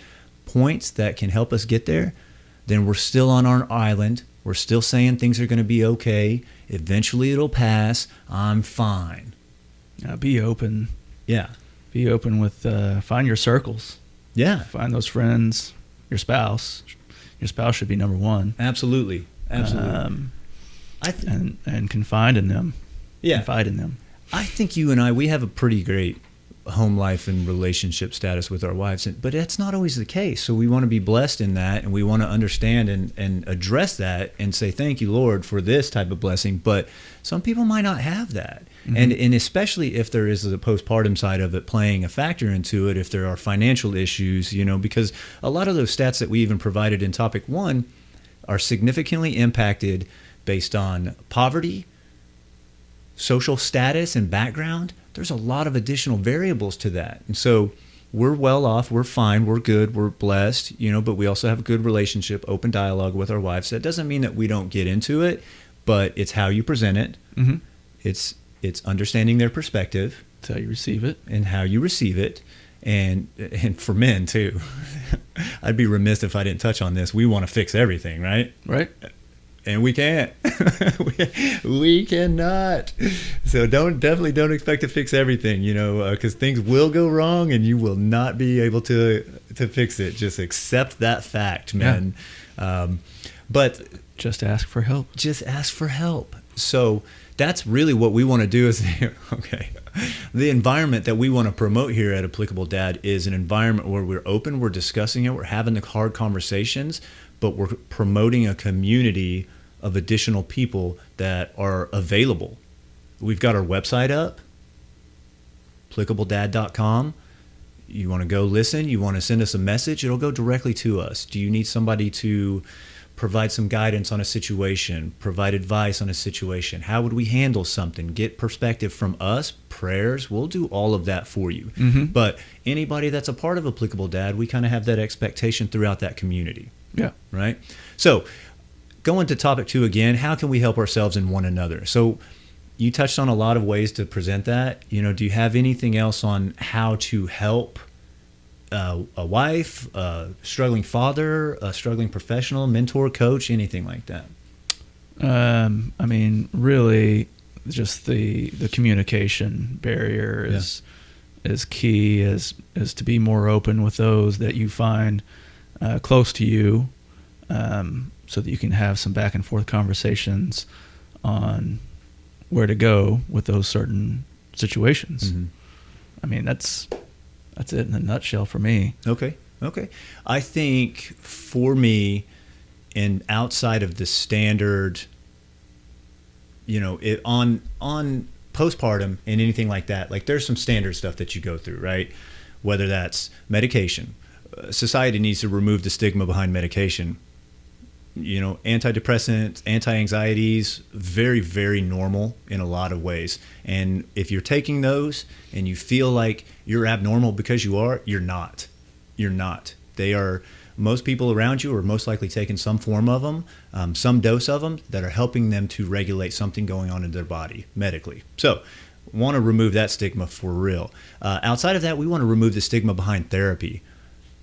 points that can help us get there, then we're still on our island. We're still saying things are going to be okay. Eventually it'll pass. I'm fine. Be open. Yeah. Be open with, find your circles. Yeah. Find those friends, your spouse. Your spouse should be number one. Absolutely. And confide in them. Yeah. Confide in them. I think you and I, we have a pretty great home life and relationship status with our wives, but that's not always the case. So we want to be blessed in that, and we want to understand and address that and say, thank you, Lord, for this type of blessing. But some people might not have that. And especially if there is the postpartum side of it playing a factor into it, if there are financial issues, because a lot of those stats that we even provided in topic 1 are significantly impacted based on poverty, social status, and background. There's a lot of additional variables to that. And so we're well off, we're fine, we're good, we're blessed, but we also have a good relationship, open dialogue with our wives. That doesn't mean that we don't get into it, but it's how you present it. It's understanding their perspective. It's how you receive it. And how you receive it. And for men too, I'd be remiss if I didn't touch on this. We want to fix everything, right? Right. And we can't. we cannot. So definitely don't expect to fix everything, because things will go wrong and you will not be able to fix it. Just accept that fact, man. Yeah. But just ask for help. Just ask for help. So that's really what we want to do is, okay, the environment that we want to promote here at Applicable Dad is an environment where we're open, we're discussing it, we're having the hard conversations, but we're promoting a community of additional people that are available. We've got our website up, applicabledad.com. You want to go listen, you want to send us a message, it'll go directly to us. Do you need somebody to provide some guidance on a situation, provide advice on a situation? How would we handle something? Get perspective from us, prayers. We'll do all of that for you. But anybody that's a part of Applicable Dad, we kind of have that expectation throughout that community. Yeah. Right? So going to topic 2 again, how can we help ourselves and one another? So you touched on a lot of ways to present that. Do you have anything else on how to help a wife, a struggling father, a struggling professional, mentor, coach, anything like that? I mean, really, just the communication barrier is key. Is to be more open with those that you find close to you, so that you can have some back and forth conversations on where to go with those certain situations. I mean, that's it in a nutshell for me. Okay. I think for me, and outside of the standard, on postpartum and anything like that, like there's some standard stuff that you go through, right? Whether that's medication. Society needs to remove the stigma behind medication. Antidepressants, anti-anxieties, very, very normal in a lot of ways. And if you're taking those and you feel like you're abnormal because you're not. You're not. Most people around you are most likely taking some form of them, some dose of them that are helping them to regulate something going on in their body medically. So want to remove that stigma for real. Outside of that, we want to remove the stigma behind therapy.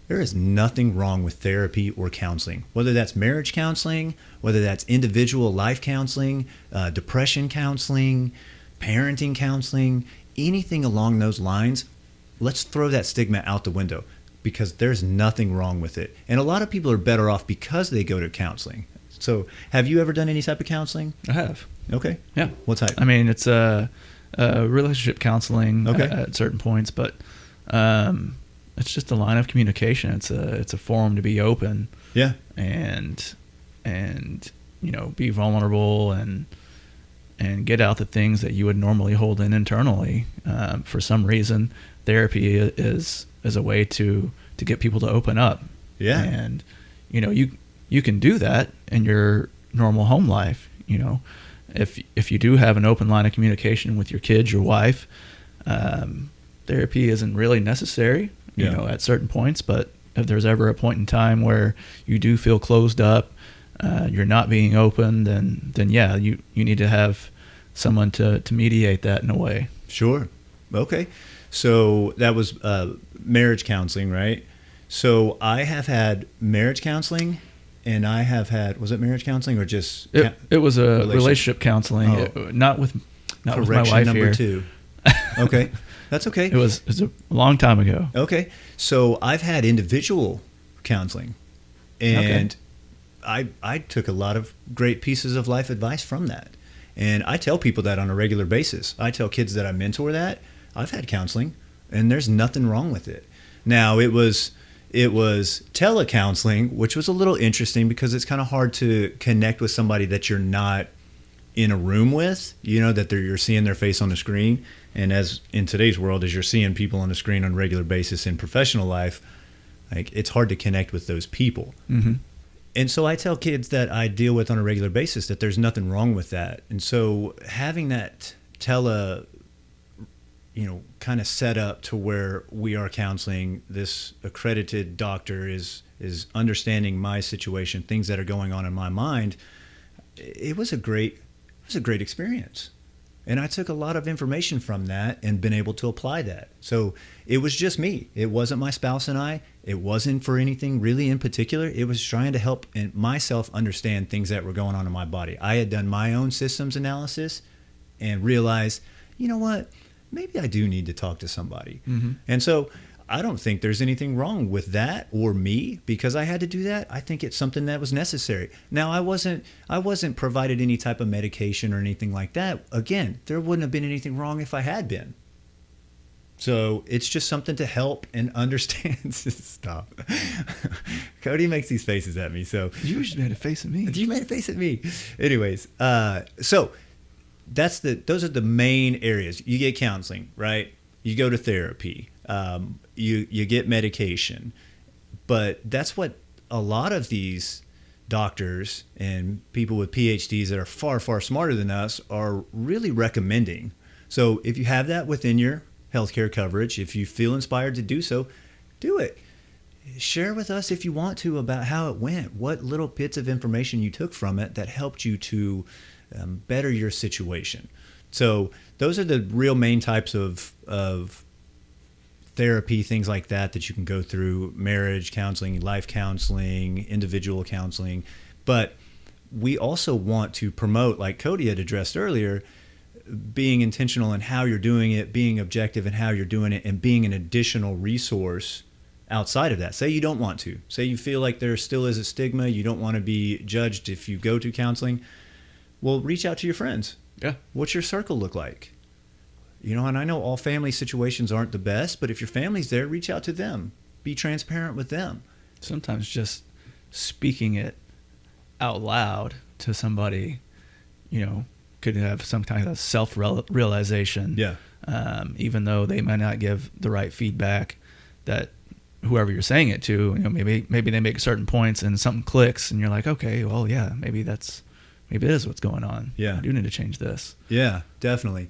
There is nothing wrong with therapy or counseling, whether that's marriage counseling, whether that's individual life counseling, depression counseling, parenting counseling, anything along those lines. Let's throw that stigma out the window because there's nothing wrong with it. And a lot of people are better off because they go to counseling. So have you ever done any type of counseling? I have. Okay. Yeah. What type? I mean, it's relationship counseling Okay. at certain points, but it's just a line of communication. It's a forum to be open. Yeah. And be vulnerable and get out the things that you would normally hold in internally. For some reason, therapy is a way to get people to open up. Yeah. And you can do that in your normal home life. If you do have an open line of communication with your kids, your wife, therapy isn't really necessary. At certain points, but if there's ever a point in time where you do feel closed up, you're not being open, then yeah, you need to have someone to mediate that in a way. Sure. Okay. So that was marriage counseling, right? So I have had marriage counseling, and I have had, was it marriage counseling or just? It was a relationship counseling, not with my wife number here. 2. Okay. That's okay. It was a long time ago. Okay. So I've had individual counseling, and I took a lot of great pieces of life advice from that. And I tell people that on a regular basis. I tell kids that I mentor that I've had counseling, and there's nothing wrong with it. Now, it was telecounseling, which was a little interesting because it's kind of hard to connect with somebody that you're not in a room with, that you're seeing their face on the screen. And as in today's world, as you're seeing people on the screen on a regular basis in professional life, like it's hard to connect with those people. Mm-hmm. And so I tell kids that I deal with on a regular basis that there's nothing wrong with that. And so having that kind of set up to where we are counseling, this accredited doctor is understanding my situation, things that are going on in my mind. It was a great experience. And I took a lot of information from that and been able to apply that. So it was just me. It wasn't my spouse and I. It wasn't for anything really in particular. It was trying to help myself understand things that were going on in my body. I had done my own systems analysis and realized, you know what? Maybe I do need to talk to somebody. Mm-hmm. And so I don't think there's anything wrong with that or me because I had to do that. I think it's something that was necessary. Now, I wasn't provided any type of medication or anything like that. Again, there wouldn't have been anything wrong if I had been. So it's just something to help and understand. Stop. Cody makes these faces at me. So You just made a face at me. you made a face at me. Anyways, so those are the main areas. You get counseling, right? You go to therapy. You get medication, but that's what a lot of these doctors and people with PhDs that are far, far smarter than us are really recommending. So if you have that within your healthcare coverage, if you feel inspired to do so, do it. Share with us if you want to about how it went, what little bits of information you took from it that helped you to better your situation. So those are the real main types of therapy, things like that you can go through: marriage counseling, life counseling, individual counseling. But we also want to promote, like Cody had addressed earlier, being intentional in how you're doing it, being objective in how you're doing it, and being an additional resource outside of that. Say you don't want to. Say you feel like there still is a stigma, you don't want to be judged if you go to counseling. Well, reach out to your friends. Yeah. What's your circle look like? And I know all family situations aren't the best, but if your family's there, reach out to them. Be transparent with them. Sometimes just speaking it out loud to somebody, could have some kind of self-realization. Yeah. Even though they might not give the right feedback, that whoever you're saying it to, maybe they make certain points and something clicks and you're like, okay, well, yeah, maybe it is what's going on. Yeah. I do need to change this. Yeah, definitely.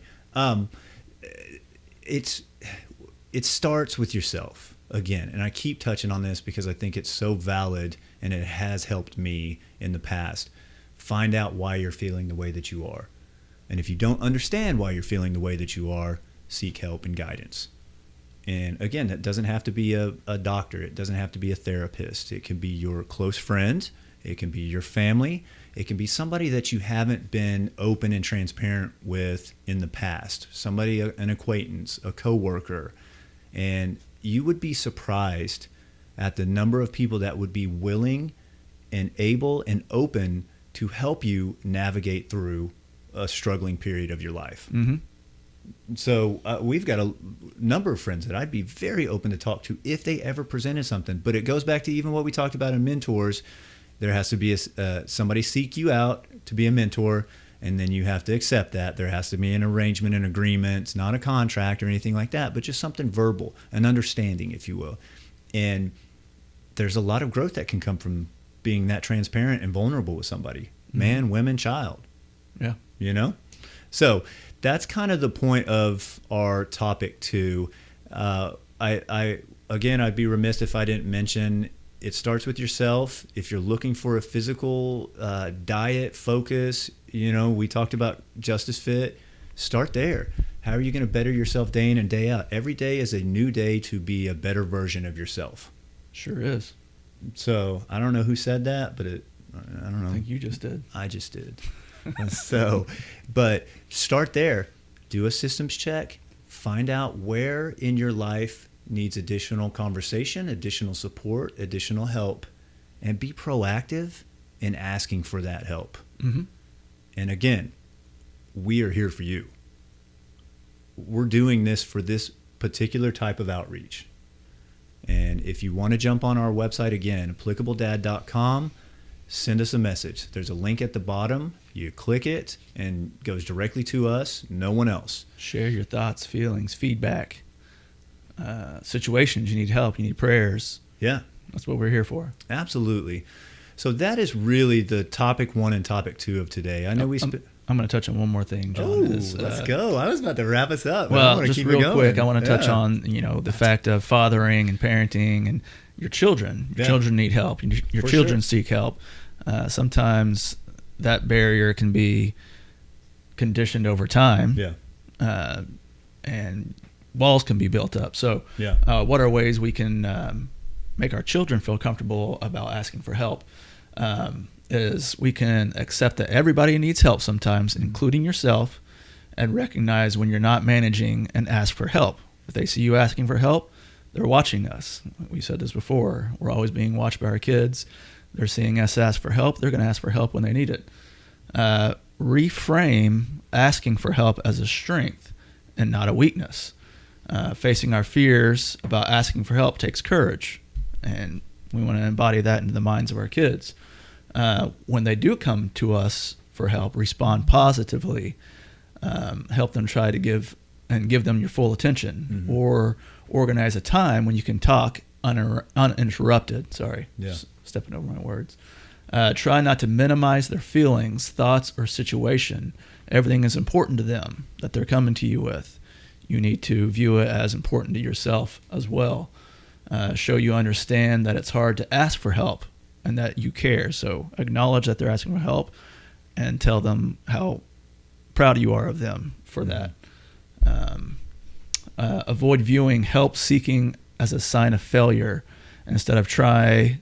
It starts with yourself again. And I keep touching on this because I think it's so valid and it has helped me in the past. Find out why you're feeling the way that you are. And if you don't understand why you're feeling the way that you are, seek help and guidance. And again, that doesn't have to be a doctor. It doesn't have to be a therapist. It can be your close friend. It can be your family. It can be somebody that you haven't been open and transparent with in the past. Somebody, an acquaintance, a coworker. And you would be surprised at the number of people that would be willing and able and open to help you navigate through a struggling period of your life. Mm-hmm. So we've got a number of friends that I'd be very open to talk to if they ever presented something. But it goes back to even what we talked about in mentors. There has to be somebody seek you out to be a mentor, and then you have to accept that. There has to be an arrangement, an agreement. It's not a contract or anything like that, but just something verbal, an understanding, if you will. And there's a lot of growth that can come from being that transparent and vulnerable with somebody, man, women, child. Yeah. So that's kind of the point of our topic too. I'd be remiss if I didn't mention it starts with yourself. If you're looking for a physical diet focus, we talked about Justice Fit. Start there. How are you going to better yourself day in and day out? Every day is a new day to be a better version of yourself. Sure is. So I don't know who said that, but I don't know. I think you just did. I just did. But start there. Do a systems check. Find out where in your life needs additional conversation, additional support, additional help, and be proactive in asking for that help. Mm-hmm. And again, we are here for you. We're doing this for this particular type of outreach. And if you want to jump on our website again, applicabledad.com, send us a message. There's a link at the bottom. You click it and it goes directly to us, no one else. Share your thoughts, feelings, feedback, situations you need help, you need prayers. Yeah. That's what we're here for. Absolutely. So that is really the topic 1 and topic 2 of today. I know I'm going to touch on one more thing, John. Oh, let's go. I was about to wrap us up. Well, just real quick, I want to touch on, the fact of fathering and parenting and your children. Your children need help. Your children seek help. Sometimes that barrier can be conditioned over time. Yeah. And walls can be built up. So what are ways we can make our children feel comfortable about asking for help? Is we can accept that everybody needs help sometimes, including yourself, and recognize when you're not managing and ask for help. If they see you asking for help, they're watching us. We said this before. We're always being watched by our kids. They're seeing us ask for help. They're going to ask for help when they need it. Reframe asking for help as a strength and not a weakness. Facing our fears about asking for help takes courage, and we want to embody that into the minds of our kids. When they do come to us for help, respond positively. Help them try to give them your full attention, or organize a time when you can talk uninterrupted. Sorry, stepping over my words. Try not to minimize their feelings, thoughts, or situation. Everything is important to them that they're coming to you with. You need to view it as important to yourself as well. Show you understand that it's hard to ask for help and that you care. So acknowledge that they're asking for help and tell them how proud you are of them for that. Avoid viewing help seeking as a sign of failure. Instead try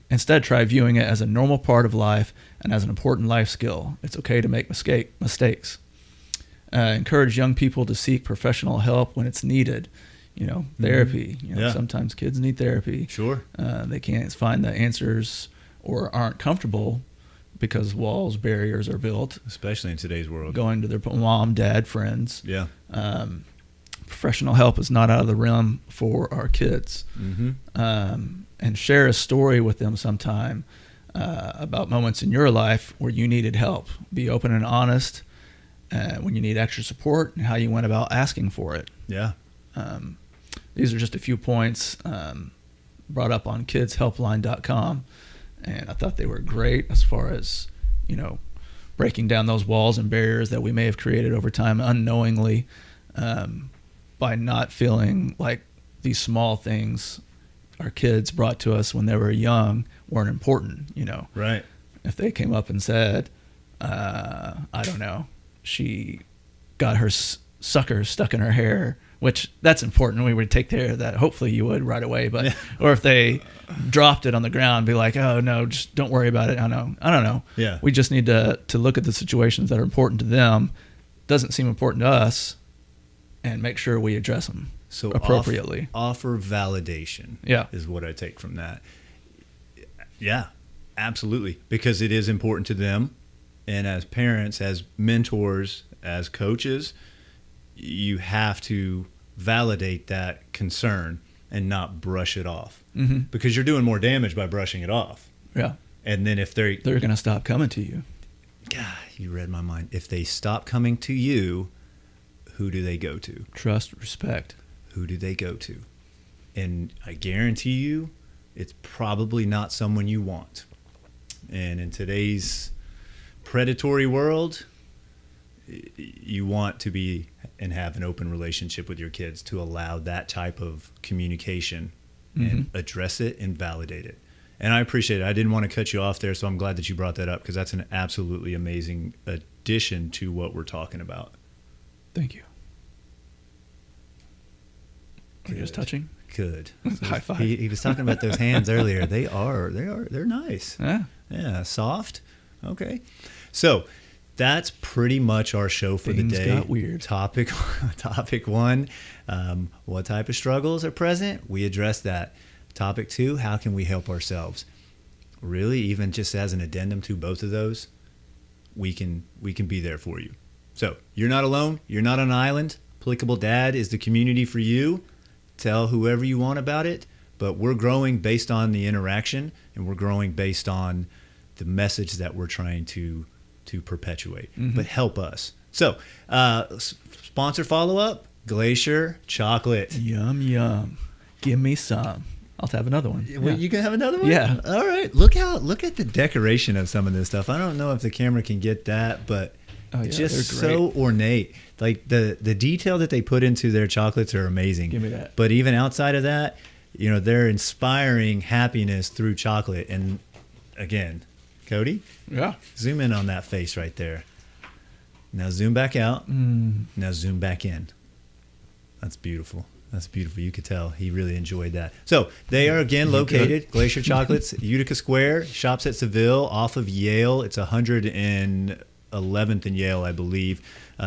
viewing it as a normal part of life and as an important life skill. It's okay to make mistakes. Encourage young people to seek professional help when it's needed. Therapy. Sometimes kids need therapy. Sure. They can't find the answers or aren't comfortable because walls, barriers are built. Especially in today's world. Going to their mom, dad, friends. Yeah. Professional help is not out of the realm for our kids. And share a story with them sometime. about moments in your life where you needed help. Be open and honest when you need extra support and how you went about asking for it. Yeah. These are just a few points brought up on kidshelpline.com, and I thought they were great as far as, breaking down those walls and barriers that we may have created over time unknowingly by not feeling like these small things our kids brought to us when they were young weren't important. Right. If they came up and said, I don't know, she got her sucker stuck in her hair, which that's important. We would take care of that. Hopefully you would right away. But or if they dropped it on the ground, be like, oh no, just don't worry about it. I don't know. Yeah. We just need to look at the situations that are important to them. Doesn't seem important to us, and make sure we address them appropriately. Offer validation. Yeah. Is what I take from that. Yeah, absolutely. Because it is important to them. And as parents, as mentors, as coaches, you have to validate that concern and not brush it off. Mm-hmm. Because you're doing more damage by brushing it off. Yeah. And then if they're going to stop coming to you. God, you read my mind. If they stop coming to you, who do they go to? Trust, respect. Who do they go to? And I guarantee you, it's probably not someone you want. And in today's predatory world, you want to be and have an open relationship with your kids to allow that type of communication and address it and validate it. And I appreciate it. I didn't want to cut you off there, so I'm glad that you brought that up, because that's an absolutely amazing addition to what we're talking about. Thank you. Are you just touching? Good. High five. He was talking about those hands earlier. They're nice. Yeah. Yeah, soft. Okay. So that's pretty much our show for Things the day. got weird. Topic one, what type of struggles are present? We address that. Topic two, how can we help ourselves? Really, even just as an addendum to both of those, we can be there for you. So you're not alone. You're not on an island. Applicable Dad is the community for you. Tell whoever you want about it, but we're growing based on the interaction, and we're growing based on the message that we're trying to perpetuate. But help us. So sponsor follow-up, Glacier Chocolate. Yum, yum. Give me some. I'll have another one. Well, you can have another one? Yeah. All right. Look at the decoration of some of this stuff. I don't know if the camera can get that, but just so ornate. Like the detail that they put into their chocolates are amazing. Give me that. But even outside of that, they're inspiring happiness through chocolate. And again, Cody, Yeah. zoom in on that face right there. Now zoom back out. Now zoom back in. That's beautiful. That's beautiful. You could tell he really enjoyed that. So they are again located, Glacier Chocolates, Utica Square, shops at Seville, off of Yale. It's 111th and Yale, I believe.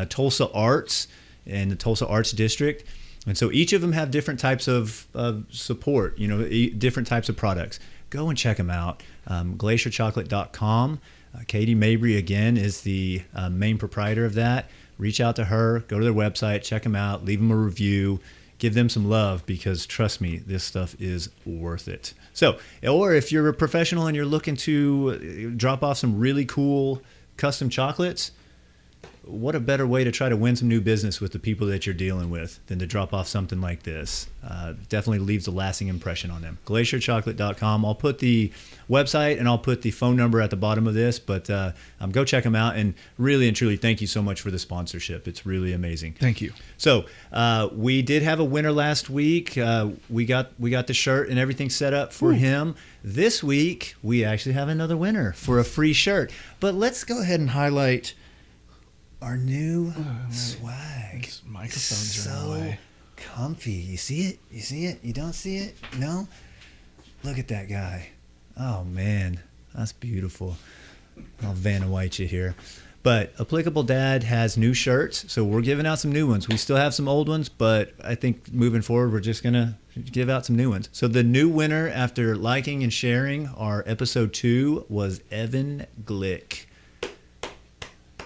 Tulsa Arts in the Tulsa Arts District. And so each of them have different types of support, different types of products. Go and check them out. GlacierChocolate.com. Katie Mabry, again, is the main proprietor of that. Reach out to her. Go to their website. Check them out. Leave them a review. Give them some love, because trust me, this stuff is worth it. So, or if you're a professional and you're looking to drop off some really cool custom chocolates, what a better way to try to win some new business with the people that you're dealing with than to drop off something like this. Definitely leaves a lasting impression on them. GlacierChocolate.com. I'll put the website and I'll put the phone number at the bottom of this, but go check them out. And really and truly, thank you so much for the sponsorship. It's really amazing. Thank you. So we did have a winner last week. We got the shirt and everything set up for him. This week, we actually have another winner for a free shirt. But let's go ahead and highlight our new swag. These microphones are in the so way. Comfy. You see it? You see it? You don't see it? No? Look at that guy. Oh, man. That's beautiful. I'll Vanna White you here. But Applicable Dad has new shirts, so we're giving out some new ones. We still have some old ones, but I think moving forward, we're just going to give out some new ones. So the new winner, after liking and sharing our episode 2, was Evan Glick.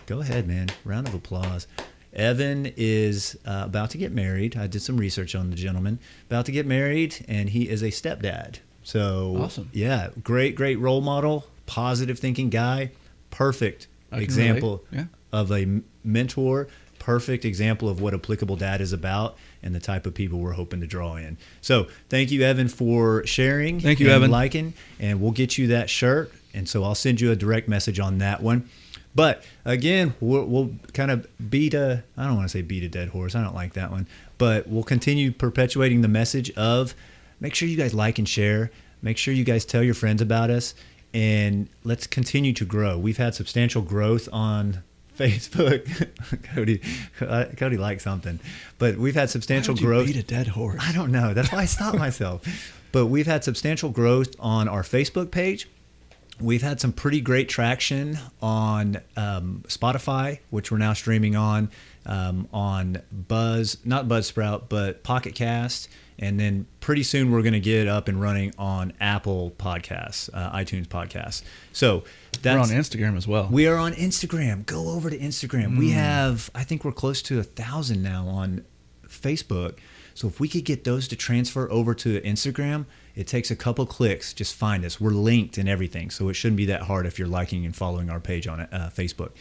Go ahead, man. Round of applause. Evan is about to get married. I did some research on the gentleman. About to get married, and he is a stepdad. So, awesome. Yeah, great role model. positive thinking guy, perfect I can example relate. of a mentor, perfect example of what Applicable Dad is about and the type of people we're hoping to draw in. So thank you, Evan, for sharing. Thank you, and Evan. liking, and we'll get you that shirt. And so I'll send you a direct message on that one. But again, we'll kind of I don't want to say beat a dead horse. I don't like that one. But we'll continue perpetuating the message of make sure you guys like and share. Make sure you guys tell your friends about us. And let's continue to grow. We've had substantial growth on Facebook. Cody likes something. But we've had substantial growth. Beat a dead horse. I don't know. That's why I stopped myself. But we've had substantial growth on our Facebook page. We've had some pretty great traction on Spotify, which we're now streaming on not Buzzsprout, but Pocket Cast. And then pretty soon we're going to get up and running on Apple Podcasts, iTunes Podcasts. So we're on Instagram as well. We are on Instagram. Go over to Instagram. We have, I think we're close to 1,000 now on Facebook. So if we could get those to transfer over to Instagram, it takes a couple clicks. Just find us. We're linked and everything. So it shouldn't be that hard if you're liking and following our page on Facebook.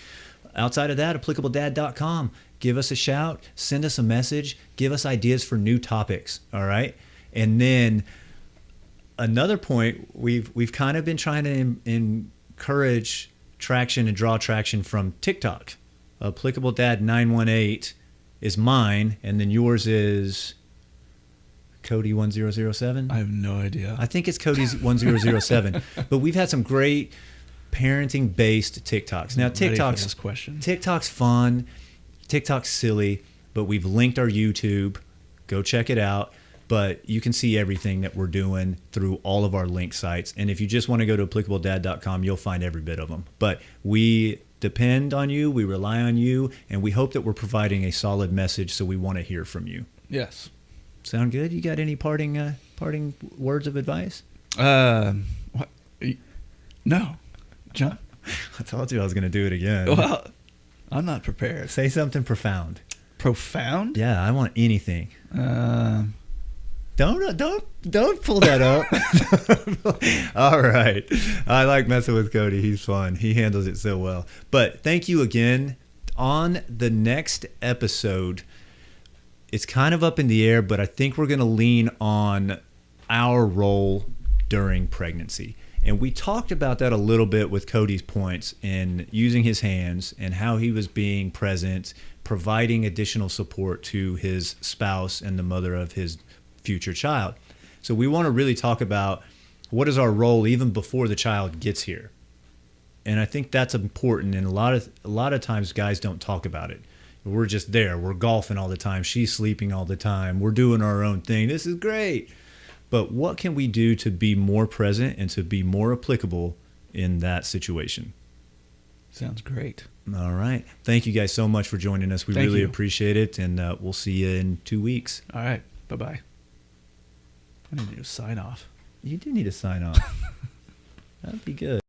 Outside of that, applicabledad.com. Give us a shout. Send us a message. Give us ideas for new topics. All right. And then another point, we've kind of been trying to encourage traction and draw traction from TikTok. Applicable Dad 918 is mine, and then yours is Cody 1007. I have no idea. I think it's Cody's 1007. But we've had some great parenting based TikToks. Now TikTok's fun, TikTok's silly, but we've linked our YouTube. Go check it out. But you can see everything that we're doing through all of our link sites. And if you just want to go to applicabledad.com, you'll find every bit of them. But we depend on you, we rely on you, and we hope that we're providing a solid message, so we want to hear from you. Yes. Sound good? You got any parting words of advice? What? No. Jon? I told you I was going to do it again. Well, I'm not prepared. Say something profound. Profound? Yeah, I want anything. Don't pull that up. All right. I like messing with Cody. He's fun. He handles it so well. But thank you again. On the next episode, it's kind of up in the air, but I think we're going to lean on our role during pregnancy. And we talked about that a little bit with Cody's points in using his hands and how he was being present, providing additional support to his spouse and the mother of his future child. So we want to really talk about what is our role even before the child gets here. And I think that's important. And a lot of times guys don't talk about it. We're just there. We're golfing all the time. She's sleeping all the time. We're doing our own thing. This is great. But what can we do to be more present and to be more applicable in that situation? Sounds great. All right. Thank you guys so much for joining us. We really appreciate it. And we'll see you in 2 weeks. All right. Bye-bye. I need to sign off. You do need to sign off. That'd be good.